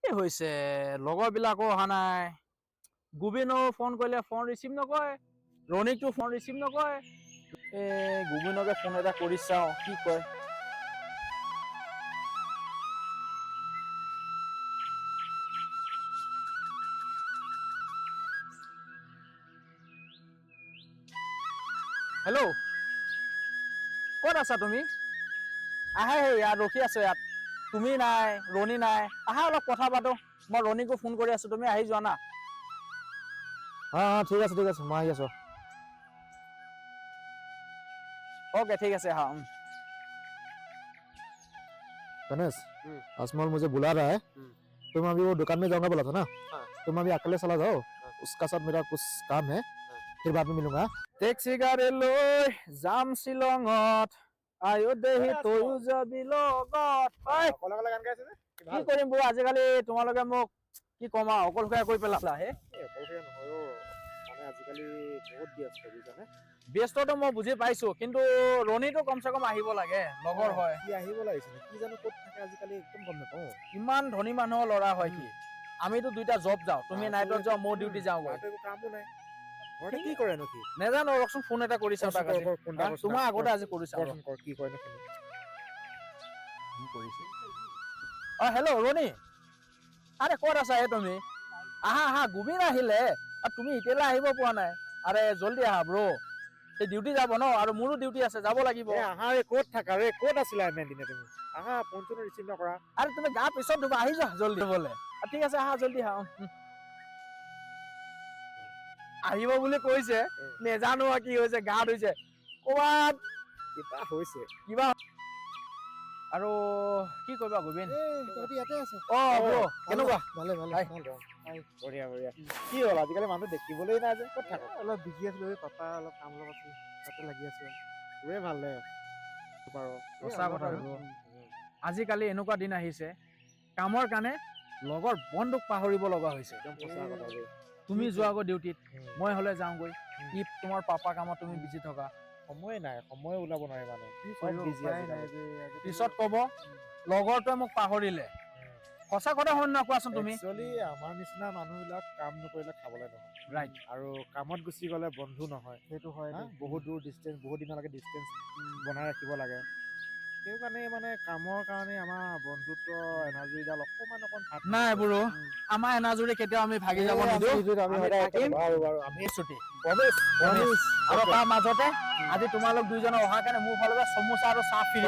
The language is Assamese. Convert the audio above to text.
কি হৈছে লগৰবিলাকো অহা নাই গোবিনো ফোন কৰিলে ফোন ৰিচিভ নকৰে ৰণিকটো ফোন ৰিচিভ নকৰে গোবিনকে ফোন এটা কৰি চাওঁ কি কয় হেল্ল' ক'ত আছা তুমি আহা ইয়াত ৰখি আছো ইয়াত তুমি নাই ৰণী নাই আহা অলপ কথা পাতো মই ৰণীকো ফোন কৰি আছো তুমি আহি যোৱা না ঠিক আছে মই আহি আছো ओके ठीक है हाँ गणेश आजमल मुझे बुला रहा है तो मैं अभी वो दुकान में जाऊंगा बोला था ना तो मैं अभी अकेले चला जाओ उसका साथ मेरा कुछ काम है फिर बाद में मिलूंगा টেক্সি গাড়ী লৈ যাম শ্বিলঙত আয়ো দেহি তয়ো যাবি লগত কি কৰিম বৌ আজিকালি তোমালোকে মোক কি কম আৰু অকলশৰীয়া কৰি পেলালা হে ব্যস্তটো মই বুজি পাইছো কিন্তু ৰণীটো কমচে কম আহিব লাগে লগৰ হয় ইমান ধনী মানুহৰ ল'ৰা হয় কি আমিতো দুইটা জব যাওঁ তুমি নাইটত যাওঁ মই ডিউটি যাওঁ কি কৰে নকি নেজানো ৰকচোন ফোন এটা কৰি চাওঁ তাক তোমাৰ আগতে আজি কৰি চাওঁ কি কয় ন হেল্ল' ৰণী আৰে ক'ত আছা হে তুমি আহা আহা গোবিন আহিলে তুমি এতিয়ালৈ আহিব পৰা নাই আৰে জল্দি আহা ব্ৰ এই ডিউটি যাব ন আৰু মোৰো ডিউটি আছে যাব লাগিব আহা ক'ত থাকা ৰে ক'ত আছিলা ইমান দিনে তুমি আহা ফোনটো ৰিচিভ নকৰা আৰে তুমি গা পিছত ধুবা আহি যোৱা জল্দি বোলে ঠিক আছে আহা জল্দি আহা আহিব বুলি কৈছে নেজানো কি হৈছে গা ধুইছে ক'ৰবাত কিবা হৈছে কিবা আৰু কি কৰিবা গোবিন ইয়াতে আছো ব্ৰ কেনেকুৱা ভালে বঢ়িয়া কি হ'ল আজিকালি মানুহ দেখিবলৈ নাই যে ক'ত থাকো অলপ বিজি আছিলো পাপা অলপ কাম অলপ আছিল তাতে লাগি আছো তোৰে ভাল দে সঁচা কথা আজিকালি এনেকুৱা দিন আহিছে কামৰ কাৰণে লগৰ বন্ধুক পাহৰিব লগা হৈছে একদম সঁচা কথা তুমি যোৱা গৈ ডিউটিত মই হ'লে যাওঁগৈ তোমাৰ পাপা কামত তুমি বিজি থকা সময় নাই সময় ওলাব নোৱাৰে মানে পিছত ক'ব লগৰটোৱে মোক পাহৰিলে সঁচা কথা হয় নহয় কোৱাচোন তুমি একচুৱেলি আমাৰ নিচিনা মানুহবিলাক কাম নকৰিলে খাবলৈ নহয় ৰাইট আৰু কামত গুচি গ'লে বন্ধু নহয় সেইটো হয় বহুত দূৰ ডিষ্টেঞ্চ বহুত দিনলৈকে ডিষ্টেঞ্চ বনাই ৰাখিব লাগে সেইকাৰণে মানে কামৰ কাৰণে আমাৰ বন্ধুত্ব এনাজৰীডাল অকণ নাই বুঢ়ো আমাৰ এনাজৰী কেতিয়াও আমি ভাগি যাব নিদিওঁ আমি ছুটি আৰু তাৰ মাজতে আজি তোমালোক দুইজনে অহাৰ কাৰণে মোৰ ফালৰ পৰা চমোচা আৰু চাহ ফ্ৰী